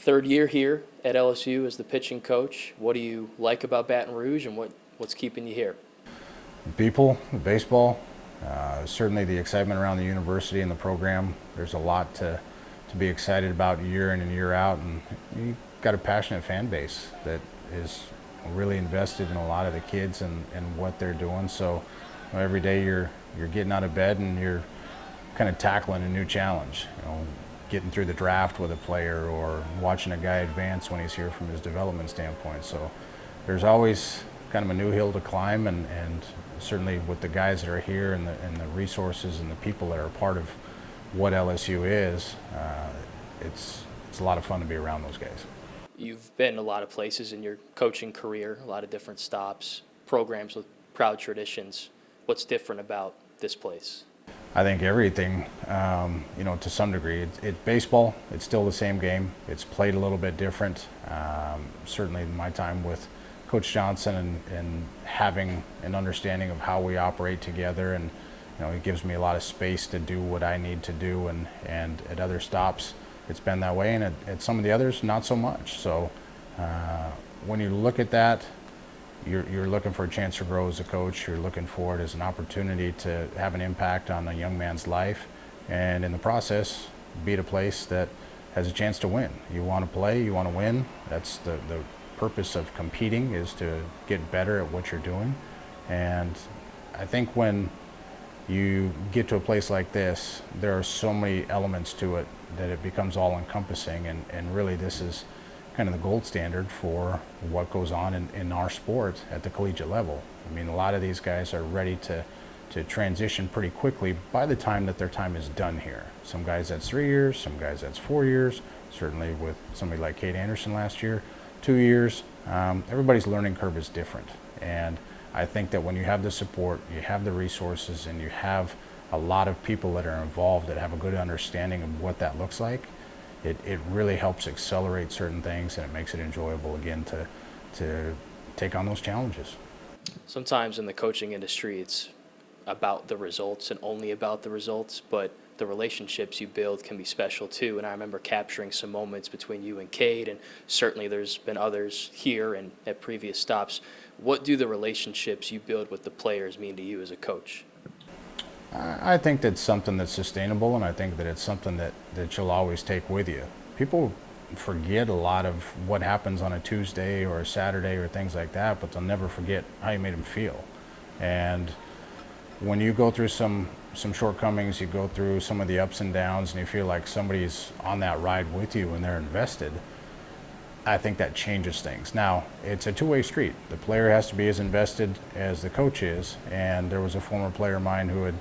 third year here at LSU as the pitching coach. What do you like about Baton Rouge, and what's keeping you here? People, baseball, certainly the excitement around the university and the program. There's a lot to be excited about year in and year out, and you've got a passionate fan base that is really invested in a lot of the kids and what they're doing. So every day you're getting out of bed and you're kind of tackling a new challenge. Getting through the draft with a player or watching a guy advance when he's here from his development standpoint. So there's always kind of a new hill to climb, and certainly with the guys that are here and the resources and the people that are part of what LSU is, it's a lot of fun to be around those guys. You've been a lot of places in your coaching career, a lot of different stops, programs with proud traditions. What's different about this place? I think everything, to some degree. It's baseball. It's still the same game. It's played a little bit different. Certainly in my time with Coach Johnson and having an understanding of how we operate together, and it gives me a lot of space to do what I need to do, and at other stops it's been that way, and at some of the others not so much. So when you look at that, you're looking for a chance to grow as a coach. You're looking for it as an opportunity to have an impact on a young man's life, and in the process be at a place that has a chance to win. You want to play, you want to win. That's the purpose of competing, is to get better at what you're doing. And I think when you get to a place like this, there are so many elements to it that it becomes all encompassing, and really this is kind of the gold standard for what goes on in our sport at the collegiate level. I mean, a lot of these guys are ready to transition pretty quickly by the time that their time is done here. Some guys that's 3 years, some guys that's 4 years, certainly with somebody like Kate Anderson last year, 2 years. Everybody's learning curve is different, and I think that when you have the support, you have the resources, and you have a lot of people that are involved that have a good understanding of what that looks like, it really helps accelerate certain things, and it makes it enjoyable again to take on those challenges. Sometimes in the coaching industry, it's about the results and only about the results, but the relationships you build can be special too. And I remember capturing some moments between you and Cade, and certainly there's been others here and at previous stops. What do the relationships you build with the players mean to you as a coach? I think that's something that's sustainable, and I think that it's something that you'll always take with you. People forget a lot of what happens on a Tuesday or a Saturday or things like that, but they'll never forget how you made them feel. And when you go through some shortcomings, you go through some of the ups and downs, and you feel like somebody's on that ride with you and they're invested, I think that changes things. Now, it's a two-way street. The player has to be as invested as the coach is, and there was a former player of mine who had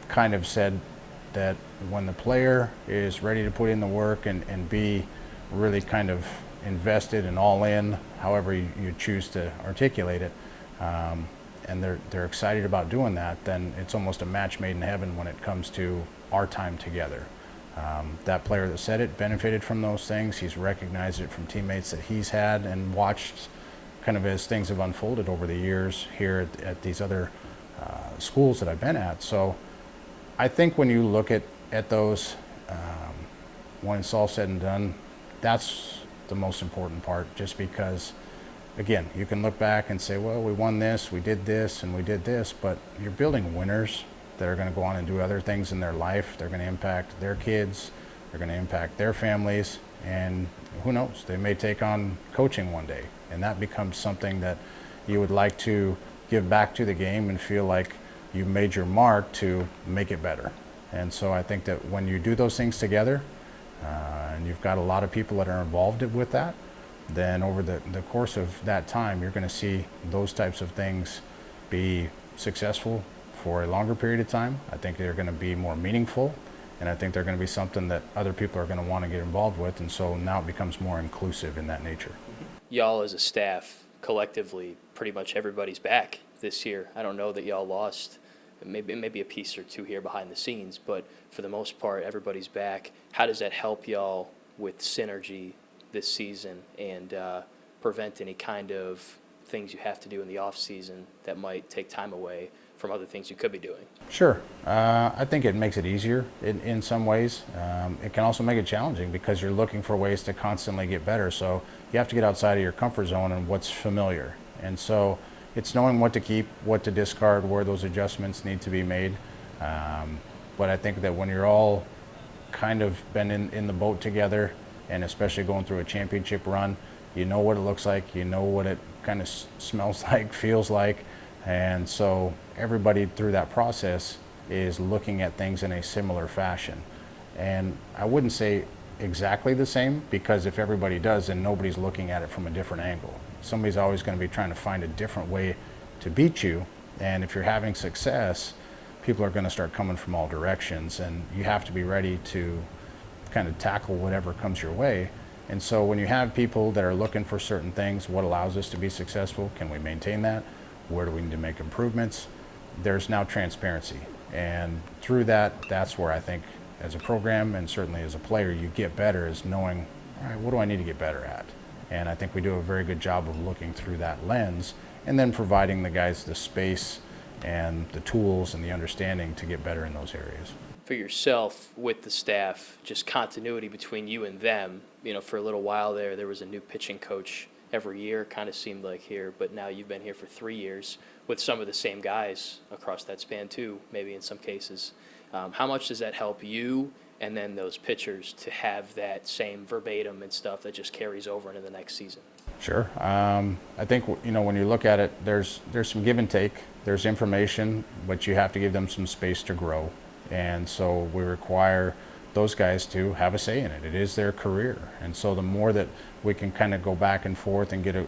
kind of said that when the player is ready to put in the work and be really kind of invested and all in, however you choose to articulate it, and they're excited about doing that, then it's almost a match made in heaven when it comes to our time together. That player that said it benefited from those things. He's recognized it from teammates that he's had and watched kind of as things have unfolded over the years here at these other schools that I've been at. So I think when you look at those, when it's all said and done, that's the most important part, just because, again, you can look back and say, well, we won this, we did this, and we did this, but you're building winners that are going to go on and do other things in their life. They're going to impact their kids, they're going to impact their families, and who knows, they may take on coaching one day, and that becomes something that you would like to give back to the game and feel like you made your mark to make it better. And so I think that when you do those things together, and you've got a lot of people that are involved with that, then over the course of that time, you're going to see those types of things be successful for a longer period of time. I think they're going to be more meaningful, and I think they're going to be something that other people are going to want to get involved with, and so now it becomes more inclusive in that nature. Y'all as a staff, collectively, pretty much everybody's back this year. I don't know that y'all lost maybe a piece or two here behind the scenes, but for the most part, everybody's back. How does that help y'all with synergy this season and prevent any kind of things you have to do in the off season that might take time away from other things you could be doing? Sure. I think it makes it easier in some ways. It can also make it challenging because you're looking for ways to constantly get better. So you have to get outside of your comfort zone and what's familiar. And so it's knowing what to keep, what to discard, where those adjustments need to be made. But I think that when you're all kind of been in the boat together, and especially going through a championship run, you know what it looks like, you know what it kind of smells like, feels like. And so everybody through that process is looking at things in a similar fashion. And I wouldn't say exactly the same, because if everybody does, then nobody's looking at it from a different angle. Somebody's always going to be trying to find a different way to beat you. And if you're having success, people are going to start coming from all directions, and you have to be ready to kind of tackle whatever comes your way. And so when you have people that are looking for certain things, what allows us to be successful? Can we maintain that? Where do we need to make improvements? There's now transparency. And through that, that's where I think as a program and certainly as a player, you get better, is knowing, all right, what do I need to get better at? And I think we do a very good job of looking through that lens and then providing the guys the space and the tools and the understanding to get better in those areas. For yourself, with the staff, just continuity between you and them, for a little while there was a new pitching coach every year, kind of seemed like here, but now you've been here for 3 years with some of the same guys across that span too, maybe in some cases. How much does that help you and then those pitchers to have that same verbatim and stuff that just carries over into the next season? Sure. I think, when you look at it, there's some give and take. There's information, but you have to give them some space to grow. And so we require those guys to have a say in it. It is their career. And so the more that we can kind of go back and forth and get a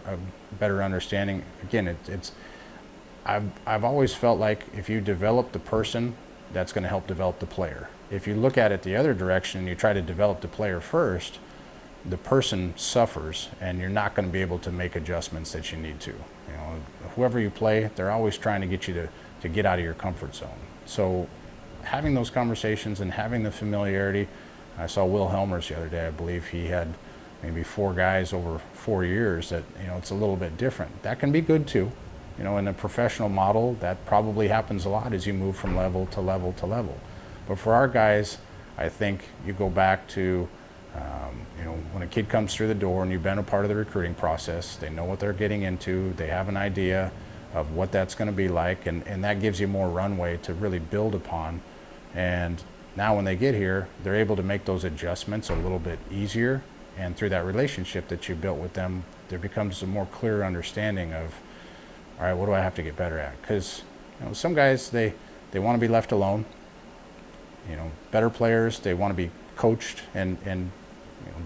better understanding, again, I've always felt like if you develop the person, that's going to help develop the player. If you look at it the other direction and you try to develop the player first, the person suffers, and you're not going to be able to make adjustments that you need to. Whoever you play, they're always trying to get you to get out of your comfort zone. So having those conversations and having the familiarity, I saw Will Helmers the other day. I believe he had maybe 4 guys over 4 years that, it's a little bit different. That can be good too. In a professional model, that probably happens a lot as you move from level to level to level. But for our guys, I think you go back to, when a kid comes through the door and you've been a part of the recruiting process, they know what they're getting into, they have an idea of what that's going to be like, and that gives you more runway to really build upon. And now when they get here, they're able to make those adjustments a little bit easier, and through that relationship that you built with them, there becomes a more clear understanding of, all right, what do I have to get better at? Because some guys, they want to be left alone. Better players, they want to be coached and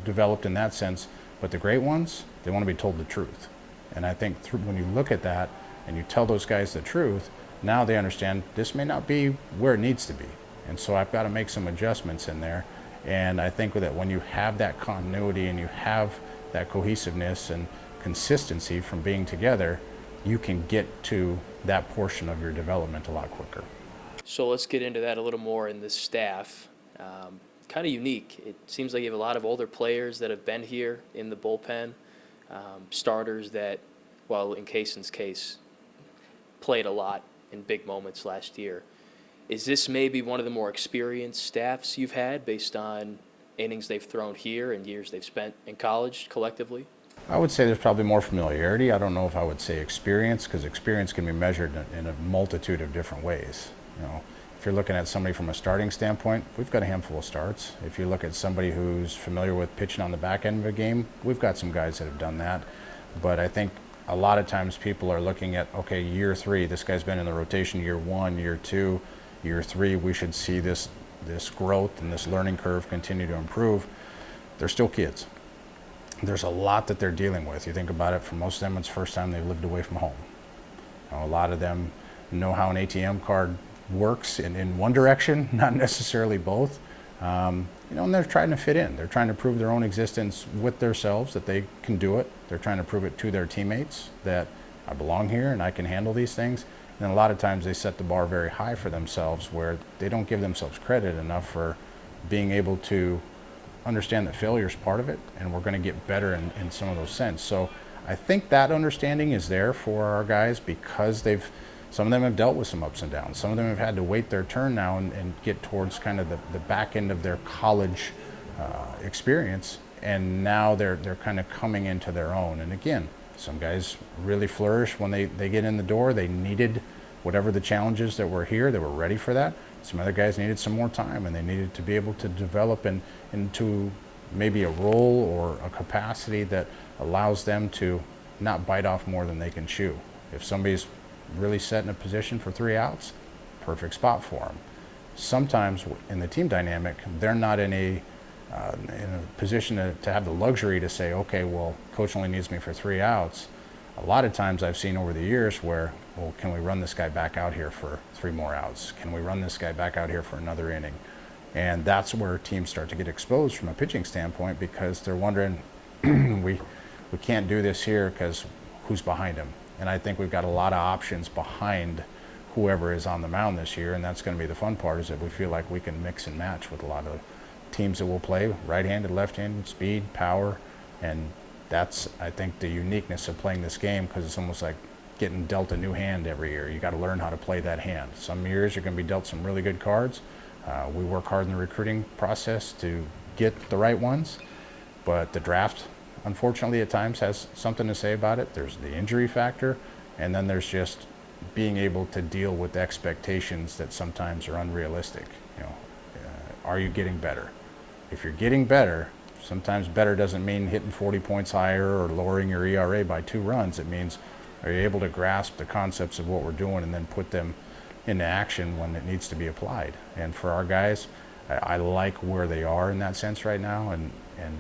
developed in that sense. But the great ones, they want to be told the truth. And I think when you look at that and you tell those guys the truth, now they understand this may not be where it needs to be. And so I've got to make some adjustments in there. And I think that when you have that continuity and you have that cohesiveness and consistency from being together, you can get to that portion of your development a lot quicker. So let's get into that a little more in the staff. Kind of unique. It seems like you have a lot of older players that have been here in the bullpen, starters that, well, in Kaysen's case, played a lot in big moments last year. Is this maybe one of the more experienced staffs you've had based on innings they've thrown here and years they've spent in college collectively? I would say there's probably more familiarity. I don't know if I would say experience, because experience can be measured in a multitude of different ways. If you're looking at somebody from a starting standpoint, we've got a handful of starts. If you look at somebody who's familiar with pitching on the back end of a game, we've got some guys that have done that. But I think a lot of times people are looking at, okay, year 3, this guy's been in the rotation year 1, year 2, year 3, we should see this growth and this learning curve continue to improve. They're still kids. There's a lot that they're dealing with. You think about it, for most of them, it's the first time they've lived away from home. A lot of them know how an ATM card works in one direction, not necessarily both. And they're trying to fit in. They're trying to prove their own existence with themselves, that they can do it. They're trying to prove it to their teammates that I belong here and I can handle these things. And a lot of times they set the bar very high for themselves, where they don't give themselves credit enough for being able to understand that failure is part of it, and we're going to get better in some of those sense. So I think that understanding is there for our guys because they've Some of them have dealt with some ups and downs. Some of them have had to wait their turn now and get towards kind of the back end of their college experience, and now they're kind of coming into their own. And again, some guys really flourish when they get in the door. They needed whatever the challenges that were here, they were ready for that. Some other guys needed some more time, and they needed to be able to develop into maybe a role or a capacity that allows them to not bite off more than they can chew. If somebody's really set in a position for 3 outs, perfect spot for them. Sometimes in the team dynamic, they're not in a position to have the luxury to say, okay, well, coach only needs me for 3 outs. A lot of times I've seen over the years where, well, can we run this guy back out here for 3 more outs? Can we run this guy back out here for another inning? And that's where teams start to get exposed from a pitching standpoint, because they're wondering, we can't do this here because who's behind him? And I think we've got a lot of options behind whoever is on the mound this year, and that's going to be the fun part, is that we feel like we can mix and match with a lot of teams that will play right-handed, left-handed, speed, power, and that's, I think, the uniqueness of playing this game, because it's almost like getting dealt a new hand every year. You got to learn how to play that hand. Some years you're going to be dealt some really good cards. We work hard in the recruiting process to get the right ones, but the draft, unfortunately, at times has something to say about it. There's the injury factor, and then there's just being able to deal with expectations that sometimes are unrealistic. Are you getting better? If you're getting better, sometimes better doesn't mean hitting 40 points higher or lowering your ERA by 2 runs. It means, are you able to grasp the concepts of what we're doing and then put them into action when it needs to be applied? And for our guys, I like where they are in that sense right now, and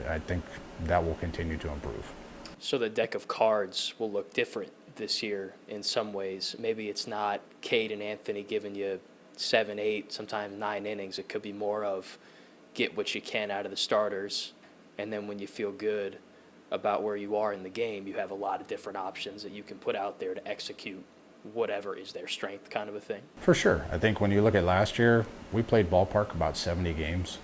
I think that will continue to improve. So the deck of cards will look different this year in some ways. Maybe it's not Cade and Anthony giving you 7, 8, sometimes 9 innings. It could be more of get what you can out of the starters, and then when you feel good about where you are in the game, you have a lot of different options that you can put out there to execute whatever is their strength, kind of a thing. For sure. I think when you look at last year, we played ballpark about 70 games.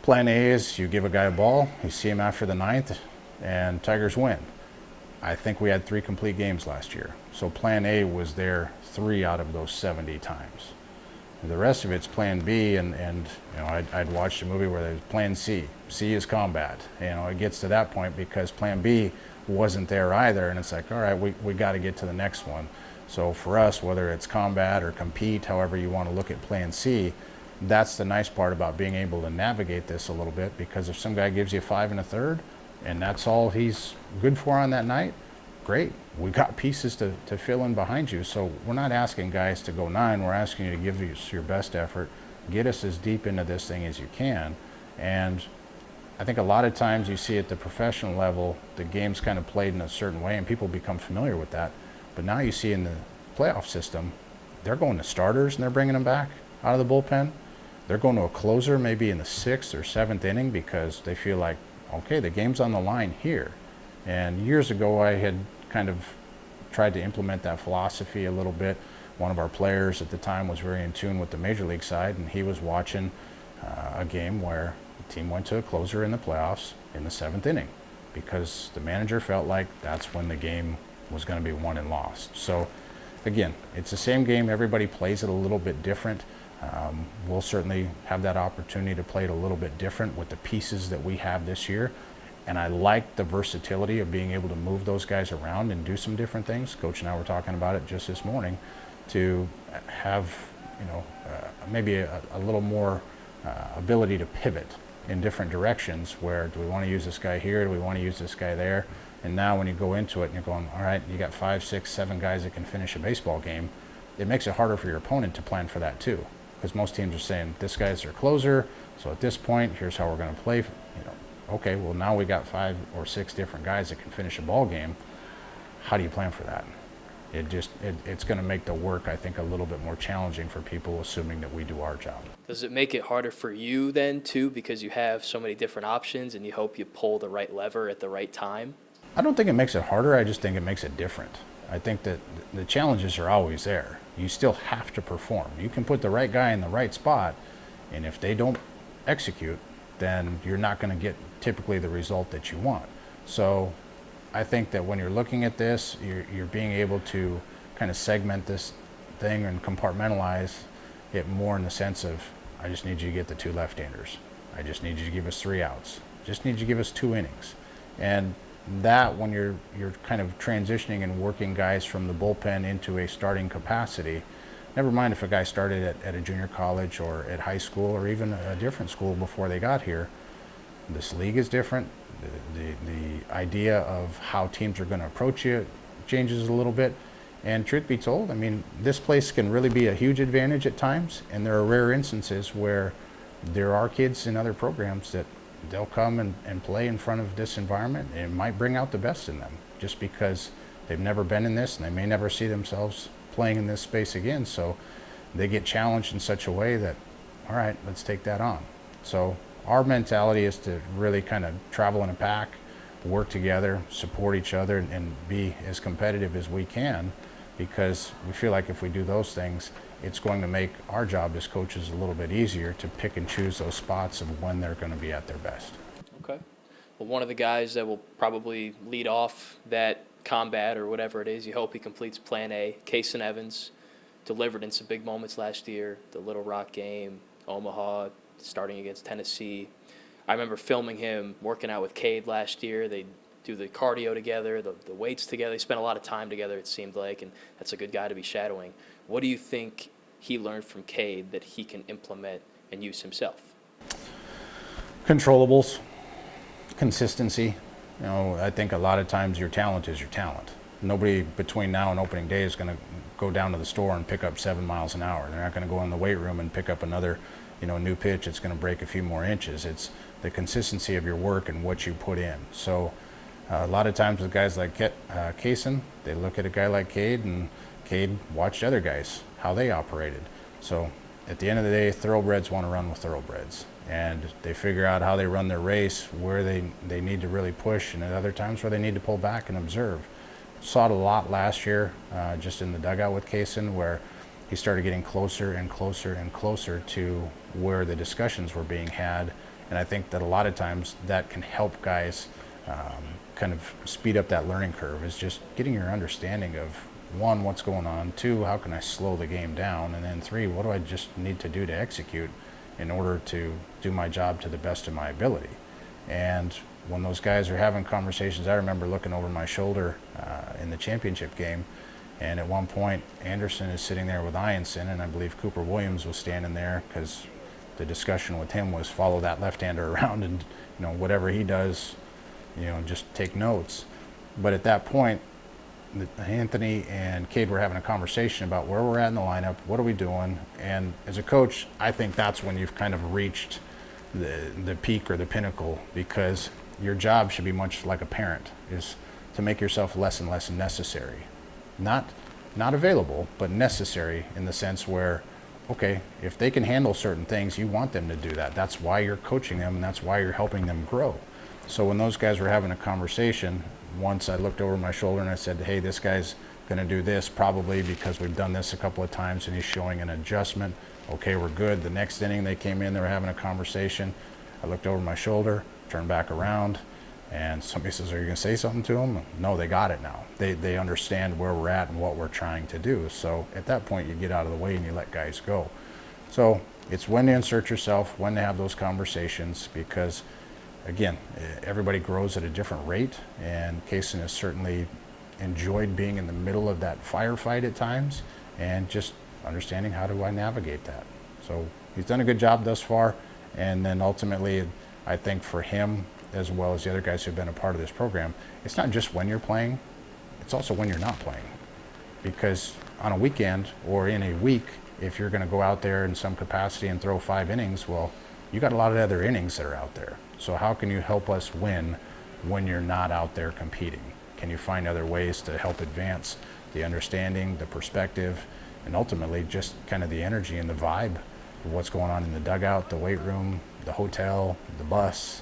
Plan A is you give a guy a ball, you see him after the 9th, and Tigers win. I think we had 3 complete games last year. So plan A was there 3 out of those 70 times. The rest of it's plan B, and I'd watched a movie where there's plan C. C is combat. It gets to that point because plan B wasn't there either, and it's like, all right, we got to get to the next one. So for us, whether it's combat or compete, however you want to look at plan C, that's the nice part about being able to navigate this a little bit, because if some guy gives you 5 1/3 and that's all he's good for on that night, great. We got pieces to fill in behind you. So we're not asking guys to go 9. We're asking you to give us your best effort, get us as deep into this thing as you can. And I think a lot of times you see at the professional level, the game's kind of played in a certain way and people become familiar with that. But now you see in the playoff system, they're going to starters and they're bringing them back out of the bullpen. They're going to a closer maybe in the 6th or 7th inning because they feel like, okay, the game's on the line here. And years ago, I had kind of tried to implement that philosophy a little bit. One of our players at the time was very in tune with the major league side, and he was watching a game where the team went to a closer in the playoffs in the 7th inning because the manager felt like that's when the game was going to be won and lost. So again, it's the same game. Everybody plays it a little bit different. We'll certainly have that opportunity to play it a little bit different with the pieces that we have this year. And I like the versatility of being able to move those guys around and do some different things. Coach and I were talking about it just this morning, to have, maybe a little more ability to pivot in different directions. Where do we want to use this guy here? Do we want to use this guy there? And now when you go into it and you're going, all right, you got 5, 6, 7 guys that can finish a baseball game, it makes it harder for your opponent to plan for that too. Because most teams are saying, this guy's their closer, so at this point, here's how we're going to play. Okay, well now we got 5 or 6 different guys that can finish a ball game. How do you plan for that? It's going to make the work, I think, a little bit more challenging for people, assuming that we do our job. Does it make it harder for you then too, because you have so many different options and you hope you pull the right lever at the right time? I don't think it makes it harder. I just think it makes it different. I think that the challenges are always there. You still have to perform. You can put the right guy in the right spot, and if they don't execute, then you're not going to get typically the result that you want. So I think that when you're looking at this, you're being able to kind of segment this thing and compartmentalize it more in the sense of, I just need you to get the 2 left-handers. I just need you to give us 3 outs. Just need you to give us 2 innings. And that, when you're kind of transitioning and working guys from the bullpen into a starting capacity, never mind if a guy started at a junior college or at high school or even a different school before they got here, this league is different. The idea of how teams are going to approach you changes a little bit. And truth be told, I mean, this place can really be a huge advantage at times, and there are rare instances where there are kids in other programs that they'll come and play in front of this environment, and it might bring out the best in them just because they've never been in this and they may never see themselves playing in this space again. So they get challenged in such a way that, all right, let's take that on. So our mentality is to really kind of travel in a pack, work together, support each other, and be as competitive as we can, because we feel like if we do those things, it's going to make our job as coaches a little bit easier to pick and choose those spots of when they're going to be at their best. Okay. Well, one of the guys that will probably lead off that combat or whatever it is, you hope he completes Plan A, Kason Evans, delivered in some big moments last year, the Little Rock game, Omaha, starting against Tennessee. I remember filming him working out with Cade last year. They do the cardio together, the weights together. They spent a lot of time together, it seemed like, and that's a good guy to be shadowing. What do you think he learned from Cade that he can implement and use himself? Controllables, consistency. You know, I think a lot of times your talent is your talent. Nobody between now and opening day is going to go down to the store and pick up 7 miles an hour. They're not going to go in the weight room and pick up another, new pitch. It's going to break a few more inches. It's the consistency of your work and what you put in. So a lot of times with guys like Kason, they look at a guy like Cade, and Cade watched other guys, how they operated. So at the end of the day, thoroughbreds want to run with thoroughbreds. And they figure out how they run their race, where they need to really push, and at other times where they need to pull back and observe. Saw it a lot last year, just in the dugout with Kason, where he started getting closer and closer and closer to where the discussions were being had. And I think that a lot of times that can help guys kind of speed up that learning curve, is just getting your understanding of, 1, what's going on, 2, how can I slow the game down, and then 3, what do I just need to do to execute in order to do my job to the best of my ability. And when those guys are having conversations, I remember looking over my shoulder in the championship game, and at one point Anderson is sitting there with Ianson, and I believe Cooper Williams was standing there, because the discussion with him was follow that left-hander around, and whatever he does, just take notes. But at that point, Anthony and Cade were having a conversation about where we're at in the lineup, what are we doing, and as a coach, I think that's when you've kind of reached the peak or the pinnacle, because your job should be much like a parent, is to make yourself less and less necessary. Not available, but necessary, in the sense where, okay, if they can handle certain things, you want them to do that. That's why you're coaching them, and that's why you're helping them grow. So when those guys were having a conversation, once I looked over my shoulder and I said, hey, this guy's going to do this probably because we've done this a couple of times and he's showing an adjustment. Okay, we're good. The next inning they came in, they were having a conversation. I looked over my shoulder, turned back around, and somebody says, are you going to say something to them? No, they got it now. They understand where we're at and what we're trying to do. So at that point, you get out of the way and you let guys go. So it's when to insert yourself, when to have those conversations, because again, everybody grows at a different rate, and Kason has certainly enjoyed being in the middle of that firefight at times, and just understanding how do I navigate that. So he's done a good job thus far, and then ultimately, I think for him, as well as the other guys who've been a part of this program, it's not just when you're playing, it's also when you're not playing. Because on a weekend or in a week, if you're going to go out there in some capacity and throw 5 innings, well, you got a lot of other innings that are out there. So how can you help us win when you're not out there competing? Can you find other ways to help advance the understanding, the perspective, and ultimately just kind of the energy and the vibe of what's going on in the dugout, the weight room, the hotel, the bus,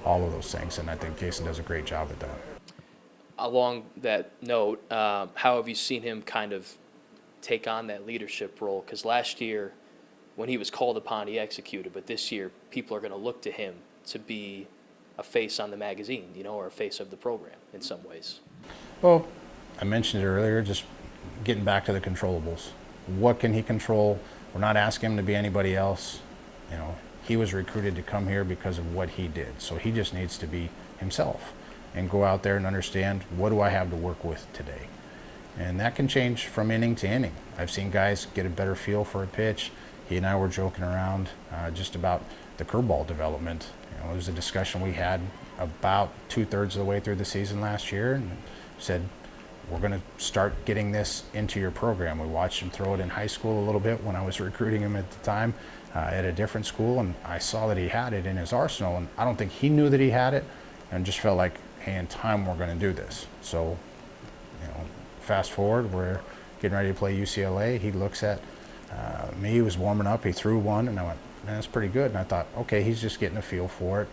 all of those things. And I think Kason does a great job at that. Along that note, how have you seen him kind of take on that leadership role? Because last year, when he was called upon, he executed. But this year, people are going to look to him to be a face on the magazine, or a face of the program in some ways. Well, I mentioned it earlier, just getting back to the controllables. what can he control. We're not asking him to be anybody else. You know, he was recruited to come here because of what he did. So he just needs to be himself and go out there and understand, what do I have to work with today? And that can change from inning to inning. I've seen guys get a better feel for a pitch. He and I were joking around just about the curveball development. You know, it was a discussion we had about 2/3 of the way through the season last year, and said, we're going to start getting this into your program. We watched him throw it in high school a little bit when I was recruiting him at the time at a different school, and I saw that he had it in his arsenal, and I don't think he knew that he had it, and just felt like, hey, in time we're going to do this. So, you know, fast forward, we're getting ready to play UCLA. He looks at me, he was warming up, he threw one, and I went, man, that's pretty good. And I thought, okay, he's just getting a feel for it,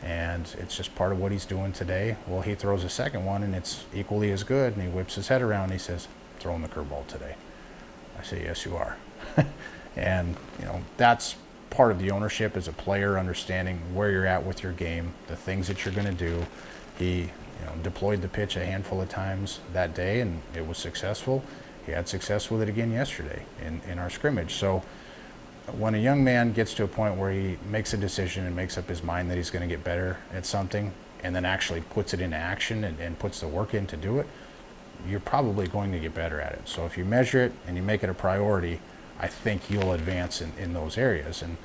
and it's just part of what he's doing today. Well, he throws a second one, and it's equally as good, and he whips his head around, and he says, throwing the curveball today. I say, yes, you are. And, you know, that's part of the ownership as a player, understanding where you're at with your game, the things that you're going to do. He, you know, deployed the pitch a handful of times that day, and it was successful. He had success with it again yesterday in our scrimmage. So when a young man gets to a point where he makes a decision and makes up his mind that he's going to get better at something, and then actually puts it into action and puts the work in to do it, you're probably going to get better at it. So if you measure it and you make it a priority, I think you'll advance in those areas. And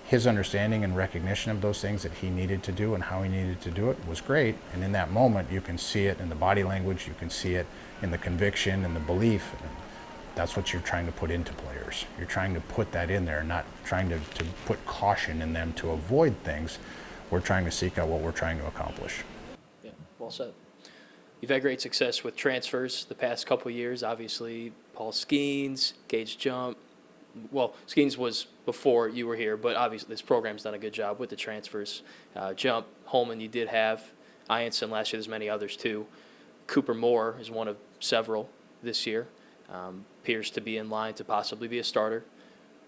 his understanding and recognition of those things that he needed to do and how he needed to do it was great. And in that moment, you can see it in the body language, you can see it in the conviction and the belief. And that's what you're trying to put into players. You're trying to put that in there, not trying to put caution in them to avoid things. We're trying to seek out what we're trying to accomplish. Yeah, well said. You've had great success with transfers the past couple of years. Obviously, Paul Skeens, Gage Jump. Well, Skeens was before you were here, but obviously this program's done a good job with the transfers. Jump, Holman, you did have. Ianson last year, there's many others too. Cooper Moore is one of several this year. Appears to be in line to possibly be a starter.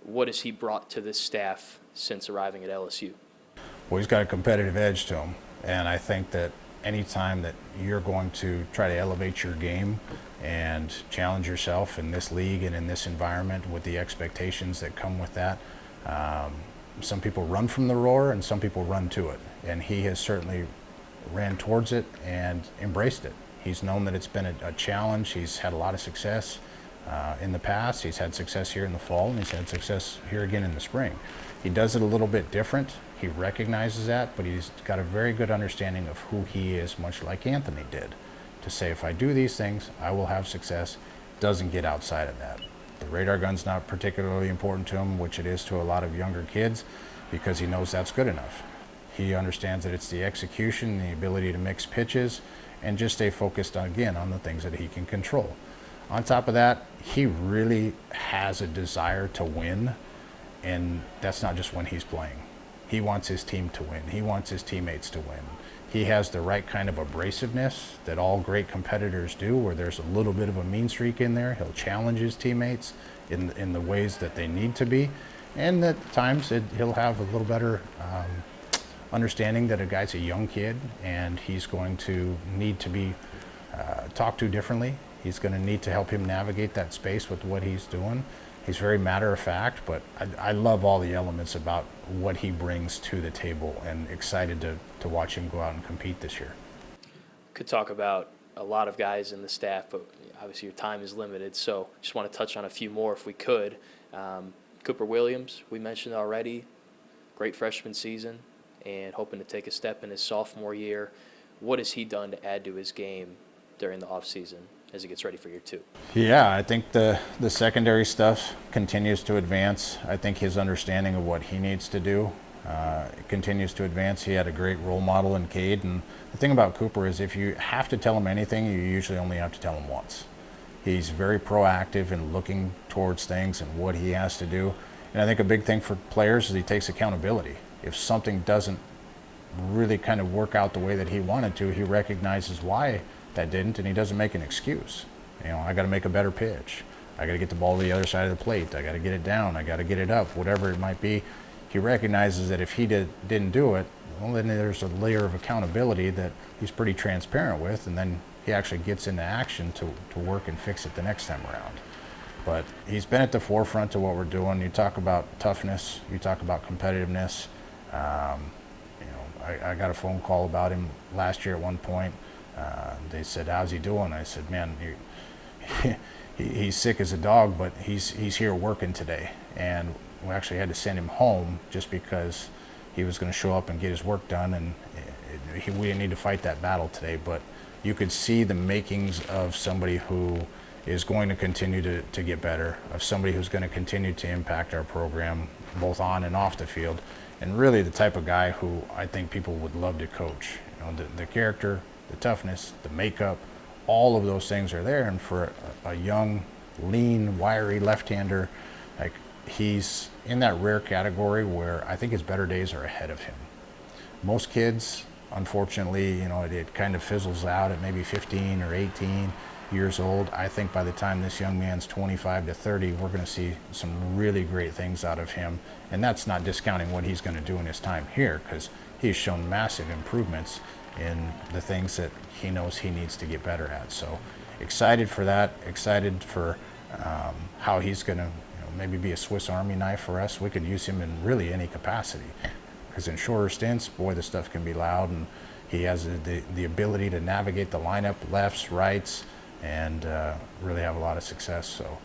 What has he brought to this staff since arriving at LSU? Well, he's got a competitive edge to him, and I think that anytime that you're going to try to elevate your game and challenge yourself in this league and in this environment with the expectations that come with that, some people run from the roar and some people run to it. And he has certainly ran towards it and embraced it. He's known that it's been a challenge. He's had a lot of success in the past. He's had success here in the fall, and he's had success here again in the spring. He does it a little bit different. He recognizes that, but he's got a very good understanding of who he is, much like Anthony did, to say, if I do these things, I will have success. Doesn't get outside of that. The radar gun's not particularly important to him, which it is to a lot of younger kids, because he knows that's good enough. He understands that it's the execution, the ability to mix pitches, and just stay focused on, again, on the things that he can control. On top of that, he really has a desire to win, and that's not just when he's playing. He wants his team to win. He wants his teammates to win. He has the right kind of abrasiveness that all great competitors do, where there's a little bit of a mean streak in there. He'll challenge his teammates in the ways that they need to be, and at times he'll have a little better understanding that a guy's a young kid and he's going to need to be talked to differently. He's going to need to help him navigate that space with what he's doing. He's very matter of fact, but I love all the elements about what he brings to the table, and excited to watch him go out and compete this year. Could talk about a lot of guys in the staff, but obviously your time is limited, so just want to touch on a few more if we could. Cooper Williams, we mentioned already, great freshman season, and hoping to take a step in his sophomore year. What has he done to add to his game during the offseason as he gets ready for year two? Yeah, I think the secondary stuff continues to advance. I think his understanding of what he needs to do continues to advance. He had a great role model in Cade, and the thing about Cooper is if you have to tell him anything, you usually only have to tell him once. He's very proactive in looking towards things and what he has to do. And I think a big thing for players is he takes accountability. If something doesn't really kind of work out the way that he wanted to, he recognizes why that didn't, and he doesn't make an excuse. You know, I got to make a better pitch. I got to get the ball to the other side of the plate. I got to get it down. I got to get it up, whatever it might be. He recognizes that if he didn't do it, well, then there's a layer of accountability that he's pretty transparent with, and then he actually gets into action to work and fix it the next time around. But he's been at the forefront of what we're doing. You talk about toughness, you talk about competitiveness. Um, I got a phone call about him last year at one point. They said, "How's he doing?" I said, "Man, he's sick as a dog, but he's here working today." And we actually had to send him home just because he was going to show up and get his work done, and we didn't need to fight that battle today. But you could see the makings of somebody who is going to continue to get better, of somebody who's going to continue to impact our program both on and off the field, and really the type of guy who I think people would love to coach. The character, the toughness, the makeup, all of those things are there. And for a young, lean, wiry left-hander, like, he's in that rare category where I think his better days are ahead of him. Most kids, unfortunately, it kind of fizzles out at maybe 15 or 18 years old. I think by the time this young man's 25 to 30, we're going to see some really great things out of him. And that's not discounting what he's going to do in his time here, because he's shown massive improvements in the things that he knows he needs to get better at. So excited for that, excited for how he's going to maybe be a Swiss Army knife for us. We could use him in really any capacity, because in shorter stints, boy, the stuff can be loud, and he has the ability to navigate the lineup, lefts, rights, and really have a lot of success. So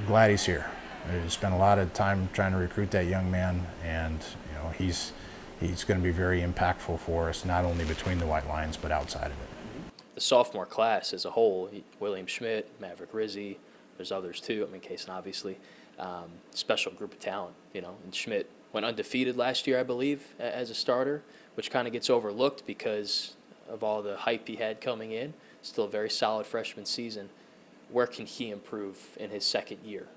glad he's here. I spent a lot of time trying to recruit that young man, and he's going to be very impactful for us, not only between the white lines but outside of it. The sophomore class as a whole, William Schmidt, Maverick Rizzi, there's others too, Kaysen obviously, special group of talent, and Schmidt went undefeated last year, I believe, as a starter, which kind of gets overlooked because of all the hype he had coming in. Still a very solid freshman season. Where can he improve in his second year?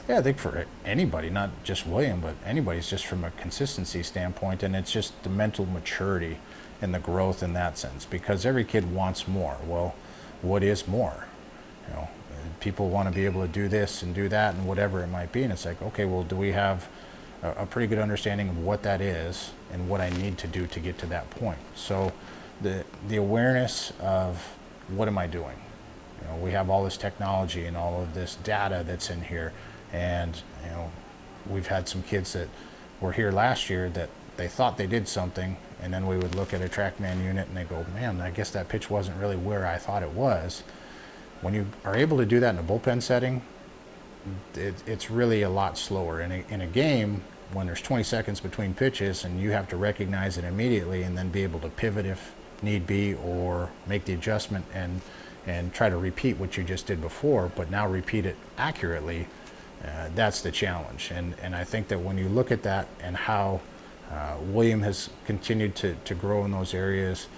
Yeah, I think for anybody, not just William, but anybody's just from a consistency standpoint, and it's just the mental maturity and the growth in that sense, because every kid wants more. Well, what is more? People want to be able to do this and do that and whatever it might be, and it's like, okay, well, do we have a pretty good understanding of what that is and what I need to do to get to that point? So the awareness of what am I doing? We have all this technology and all of this data that's in here, and we've had some kids that were here last year that they thought they did something, and then we would look at a TrackMan unit and they go, man, I guess that pitch wasn't really where I thought it was. When you are able to do that in a bullpen setting, it's really a lot slower. In a game, when there's 20 seconds between pitches and you have to recognize it immediately and then be able to pivot if need be, or make the adjustment and try to repeat what you just did before, but now repeat it accurately, that's the challenge. And I think that when you look at that and how William has continued to grow in those areas,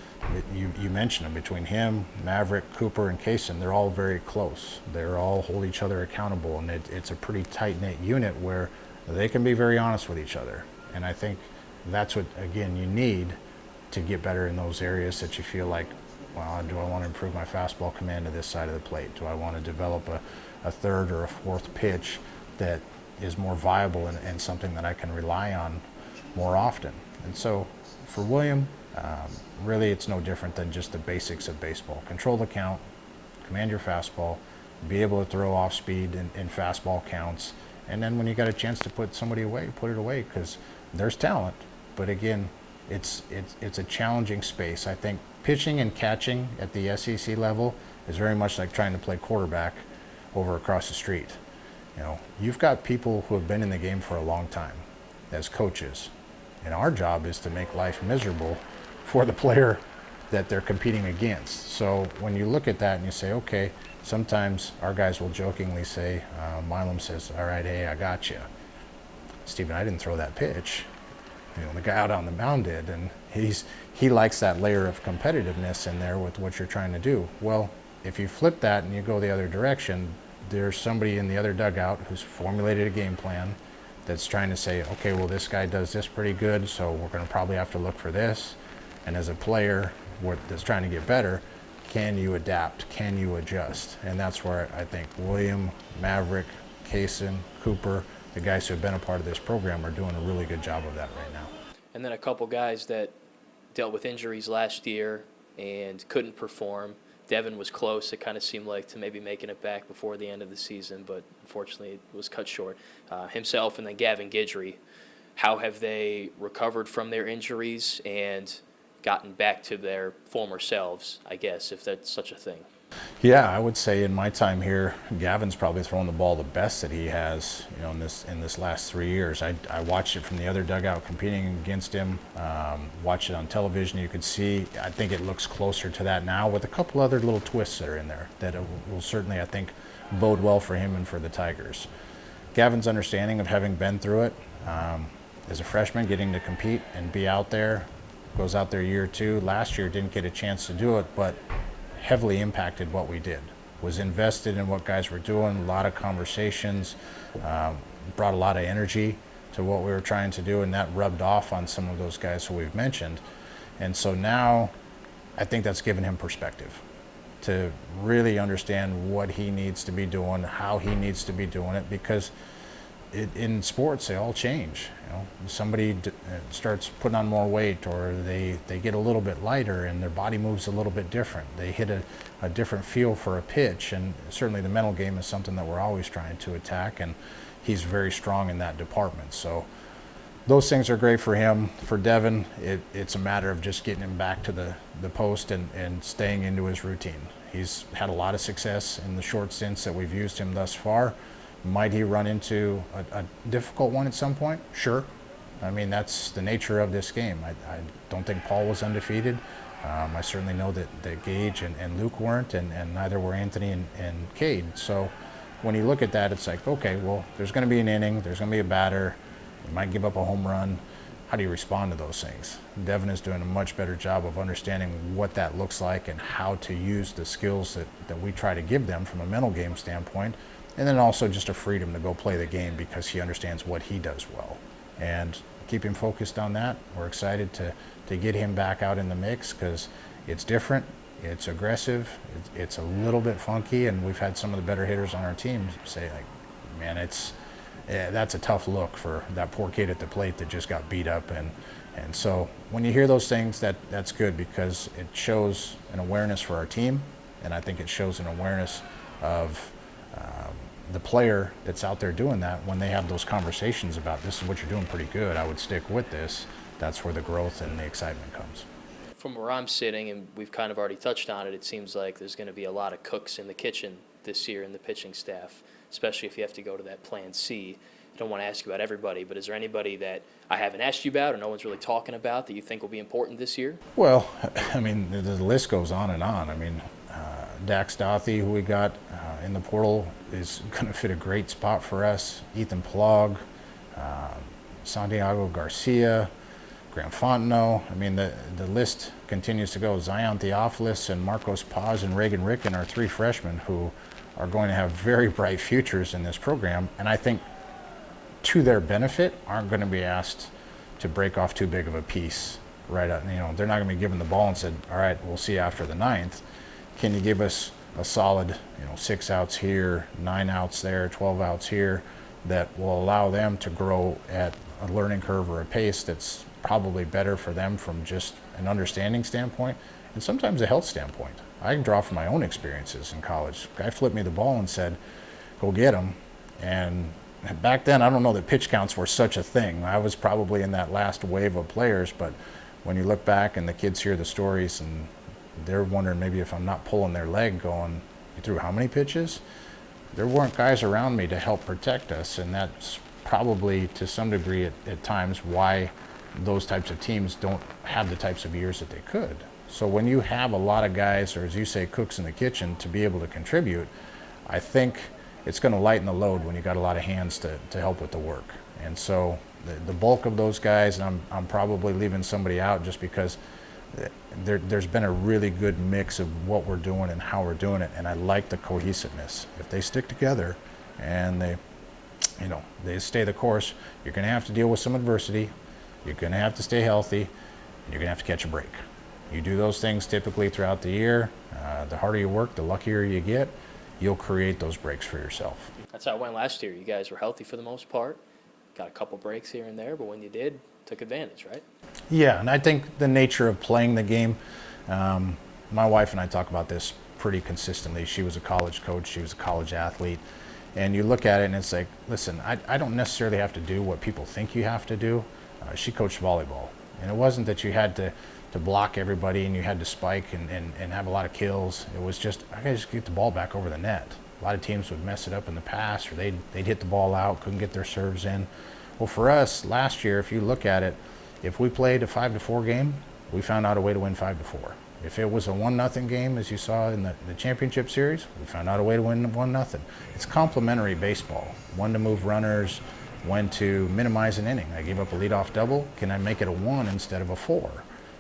you mentioned them, between him, Maverick, Cooper, and Kaysen, they're all very close. They're all hold each other accountable, and it's a pretty tight-knit unit where they can be very honest with each other. And I think that's what, again, you need to get better in those areas that you feel like, well, do I want to improve my fastball command to this side of the plate? Do I want to develop a third or a fourth pitch that is more viable and something that I can rely on more often? And so for William, really it's no different than just the basics of baseball. Control the count, command your fastball, be able to throw off speed in fastball counts, and then when you got a chance to put somebody away, put it away, because there's talent. But again, it's a challenging space. I think pitching and catching at the SEC level is very much like trying to play quarterback over across the street. You've got people who have been in the game for a long time as coaches, and our job is to make life miserable for the player that they're competing against. So when you look at that and you say, okay, sometimes our guys will jokingly say, Milam says, all right, hey, I got you. Steven, I didn't throw that pitch. The guy out on the mound did, and he likes that layer of competitiveness in there with what you're trying to do. Well, if you flip that and you go the other direction, there's somebody in the other dugout who's formulated a game plan that's trying to say, okay, well, this guy does this pretty good, so we're going to probably have to look for this. And as a player that's trying to get better, can you adapt? Can you adjust? And that's where I think William, Maverick, Kaysen, Cooper, the guys who have been a part of this program, are doing a really good job of that right now. And then a couple guys that dealt with injuries last year and couldn't perform Devin was close. It kind of seemed like to maybe making it back before the end of the season, but unfortunately it was cut short. Himself and then Gavin Guidry, how have they recovered from their injuries and gotten back to their former selves, I guess, if that's such a thing? Yeah, I would say in my time here, Gavin's probably thrown the ball the best that he has, in this last 3 years. I watched it from the other dugout competing against him. Watched it on television. You could see. I think it looks closer to that now, with a couple other little twists that are in there that will certainly, I think, bode well for him and for the Tigers. Gavin's understanding of having been through it as a freshman, getting to compete and be out there, goes out there year two. Last year didn't get a chance to do it, but heavily impacted what we did, was invested in what guys were doing, a lot of conversations, brought a lot of energy to what we were trying to do, and that rubbed off on some of those guys who we've mentioned. And so now I think that's given him perspective to really understand what he needs to be doing, how he needs to be doing it, because in sports they all change. Somebody starts putting on more weight, or they get a little bit lighter and their body moves a little bit different. They hit a different feel for a pitch, and certainly the mental game is something that we're always trying to attack, and he's very strong in that department. So those things are great for him. For Devin, it's a matter of just getting him back to the post and staying into his routine. He's had a lot of success in the short stints that we've used him thus far. Might he run into a difficult one at some point? Sure. I mean, that's the nature of this game. I don't think Paul was undefeated. I certainly know that Gage and Luke weren't, and neither were Anthony and Cade. So when you look at that, it's like, okay, well, there's going to be an inning, there's going to be a batter, you might give up a home run. How do you respond to those things? Devin is doing a much better job of understanding what that looks like and how to use the skills that we try to give them from a mental game standpoint. And then also just a freedom to go play the game because he understands what he does well. And keep him focused on that. We're excited to get him back out in the mix because it's different, it's aggressive, it's a little bit funky, and we've had some of the better hitters on our team say, like, man, that's a tough look for that poor kid at the plate that just got beat up. And so when you hear those things, that's good because it shows an awareness for our team, and I think it shows an awareness of the player that's out there doing that. When they have those conversations about, this is what you're doing pretty good, I would stick with this, that's where the growth and the excitement comes. From where I'm sitting, and we've kind of already touched on it, it seems like there's going to be a lot of cooks in the kitchen this year in the pitching staff, especially if you have to go to that plan C. I don't want to ask you about everybody, but is there anybody that I haven't asked you about or no one's really talking about that you think will be important this year? Well, I mean, the list goes on and on. I mean, Dax Dothy, who we got in the portal, is going to fit a great spot for us. Ethan Plog, Santiago Garcia, Graham Fontenot. I mean, the list continues to go. Zion Theophilus and Marcos Paz and Reagan Ricken are three freshmen who are going to have very bright futures in this program, and I think to their benefit aren't going to be asked to break off too big of a piece right out. They're not going to be given the ball and said, all right, we'll see you after the ninth. Can you give us a solid 6 outs here, 9 outs there, 12 outs here, that will allow them to grow at a learning curve or a pace that's probably better for them from just an understanding standpoint and sometimes a health standpoint. I can draw from my own experiences in college. A guy flipped me the ball and said, go get him. And back then, I don't know that pitch counts were such a thing. I was probably in that last wave of players, but when you look back and the kids hear the stories and they're wondering maybe if I'm not pulling their leg going, you threw how many pitches? There weren't guys around me to help protect us, and that's probably to some degree at times why those types of teams don't have the types of years that they could. So when you have a lot of guys, or as you say, cooks in the kitchen, to be able to contribute, I think it's going to lighten the load when you got a lot of hands to help with the work. And so the bulk of those guys, and I'm probably leaving somebody out just because there's been a really good mix of what we're doing and how we're doing it, and I like the cohesiveness. If they stick together and they stay the course, you're going to have to deal with some adversity, you're going to have to stay healthy, and you're going to have to catch a break. You do those things typically throughout the year. The harder you work, the luckier you get. You'll create those breaks for yourself. That's how it went last year. You guys were healthy for the most part. Got a couple breaks here and there, but when you did, took advantage, right? Yeah, and I think the nature of playing the game, my wife and I talk about this pretty consistently. She was a college coach, she was a college athlete. And you look at it and it's like, listen, I don't necessarily have to do what people think you have to do. She coached volleyball. And it wasn't that you had to block everybody and you had to spike and have a lot of kills. It was just, I gotta just get the ball back over the net. A lot of teams would mess it up in the past, or they'd hit the ball out, couldn't get their serves in. Well, for us, last year, if you look at it, if we played a 5-4 game, we found out a way to win 5-4. If it was a 1-0 game, as you saw in the championship series, we found out a way to win 1-0. It's complementary baseball. When to move runners, when to minimize an inning. I gave up a leadoff double. Can I make it a 1 instead of a 4?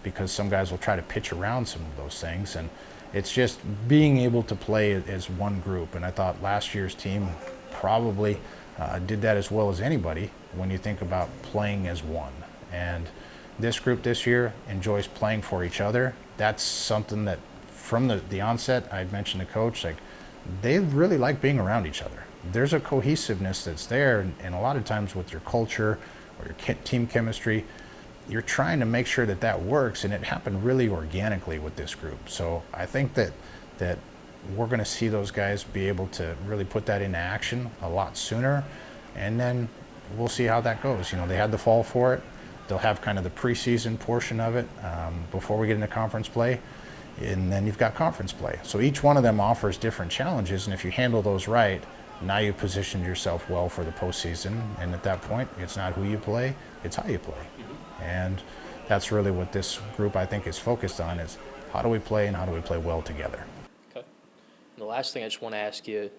Because some guys will try to pitch around some of those things. And it's just being able to play as one group. And I thought last year's team probably did that as well as anybody when you think about playing as one. And this group this year enjoys playing for each other. That's something that from the onset, I'd mentioned to coach, like they really like being around each other. There's a cohesiveness that's there, and a lot of times with your culture or your team chemistry, you're trying to make sure that works, and it happened really organically with this group. So I think that we're going to see those guys be able to really put that into action a lot sooner, and then we'll see how that goes. You know, they had the fall for it. They'll have kind of the preseason portion of it before we get into conference play, and then you've got conference play. So each one of them offers different challenges, and if you handle those right, now you've positioned yourself well for the postseason. And at that point, it's not who you play, it's how you play. Mm-hmm. And that's really what this group, I think, is focused on, is how do we play and how do we play well together. Okay. And the last thing I just want to ask you,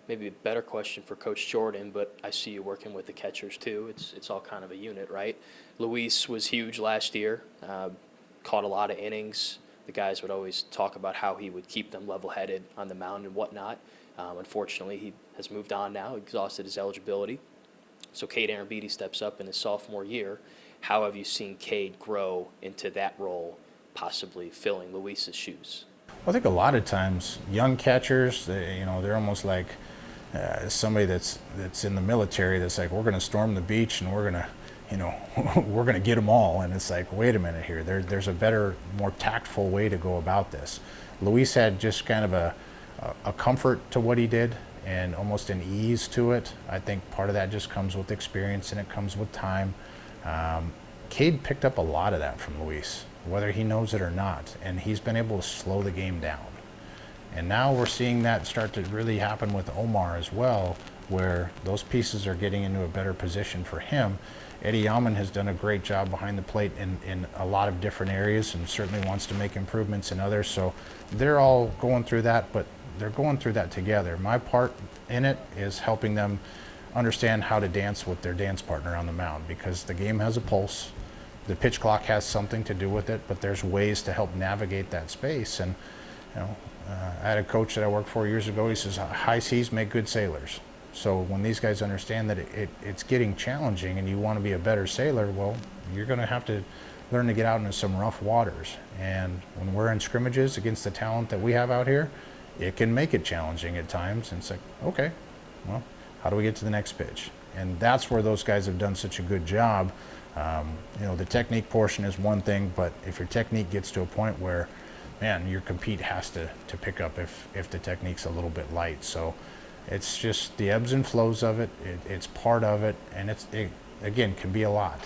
maybe a better question for Coach Jordan, but I see you working with the catchers too. It's all kind of a unit, right? Luis was huge last year, caught a lot of innings. The guys would always talk about how he would keep them level-headed on the mound and whatnot. Unfortunately, he has moved on now, exhausted his eligibility. So Cade Arambidi steps up in his sophomore year. How have you seen Cade grow into that role, possibly filling Luis's shoes? I think a lot of times young catchers, they're almost like somebody that's in the military that's like, we're going to storm the beach and we're going to, we're going to get them all. And it's like, wait a minute here. There's a better, more tactful way to go about this. Luis had just kind of a comfort to what he did and almost an ease to it. I think part of that just comes with experience and it comes with time. Cade picked up a lot of that from Luis, whether he knows it or not, and he's been able to slow the game down. And now we're seeing that start to really happen with Omar as well, where those pieces are getting into a better position for him. Eddie Yaman has done a great job behind the plate in a lot of different areas and certainly wants to make improvements in others. So they're all going through that, but they're going through that together. My part in it is helping them understand how to dance with their dance partner on the mound, because the game has a pulse. The pitch clock has something to do with it, but there's ways to help navigate that space. And I had a coach that I worked for years ago. He says, high seas make good sailors. So when these guys understand that it's getting challenging and you want to be a better sailor, well, you're going to have to learn to get out into some rough waters. And when we're in scrimmages against the talent that we have out here, it can make it challenging at times. And it's like, okay, well, how do we get to the next pitch? And that's where those guys have done such a good job. The technique portion is one thing, but if your technique gets to a point where, man, your compete has to pick up if the technique's a little bit light. So it's just the ebbs and flows of it. It's part of it, and it again can be a lot.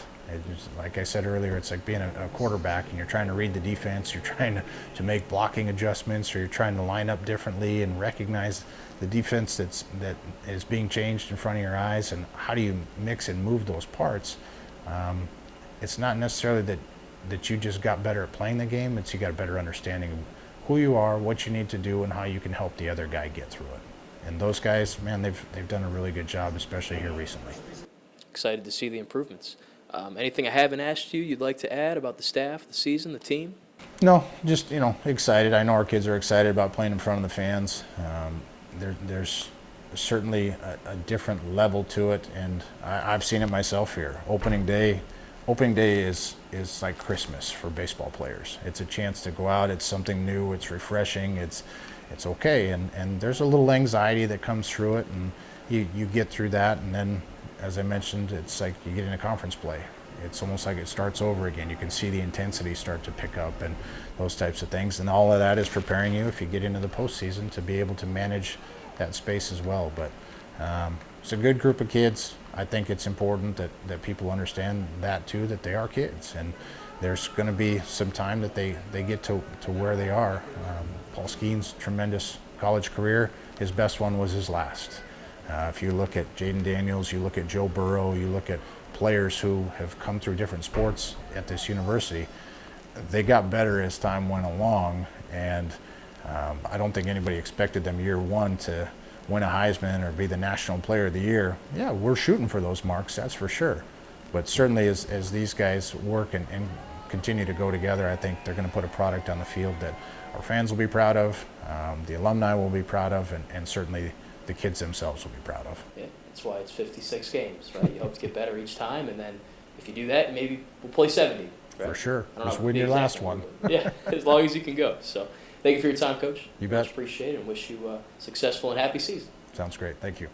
Like I said earlier, it's like being a quarterback and you're trying to read the defense, you're trying to make blocking adjustments, or you're trying to line up differently and recognize the defense that is being changed in front of your eyes, and how do you mix and move those parts. It's not necessarily that you just got better at playing the game, it's you got a better understanding of who you are, what you need to do, and how you can help the other guy get through it. And those guys, man, they've done a really good job, especially here recently. Excited to see the improvements. Anything I haven't asked you you'd like to add about the staff, the season, the team? No, just, excited. I know our kids are excited about playing in front of the fans. There's certainly a different level to it, and I've seen it myself here. Opening day is like Christmas for baseball players. It's a chance to go out. It's something new. It's refreshing. It's okay. And there's a little anxiety that comes through it, and you get through that, and then, as I mentioned, it's like you get into conference play. it's almost like it starts over again. You can see the intensity start to pick up and those types of things. And all of that is preparing you, if you get into the postseason, to be able to manage that space as well. But it's a good group of kids. I think it's important that people understand that too, that they are kids. And there's going to be some time that they get to where they are. Paul Skeen's tremendous college career, his best one was his last. If you look at Jaden Daniels, you look at Joe Burrow, you look at players who have come through different sports at this university, they got better as time went along, and I don't think anybody expected them year one to win a Heisman or be the National Player of the Year. Yeah, we're shooting for those marks, that's for sure. But certainly as these guys work and continue to go together, I think they're going to put a product on the field that our fans will be proud of, the alumni will be proud of, and certainly the kids themselves will be proud of. Yeah, that's why it's 56 games, right? You hope to get better each time, and then if you do that, maybe we'll play 70. Right? For sure. I don't know Just win your last one. Yeah, as long as you can go. So thank you for your time, Coach. You bet. Much appreciate it, and wish you a successful and happy season. Sounds great. Thank you.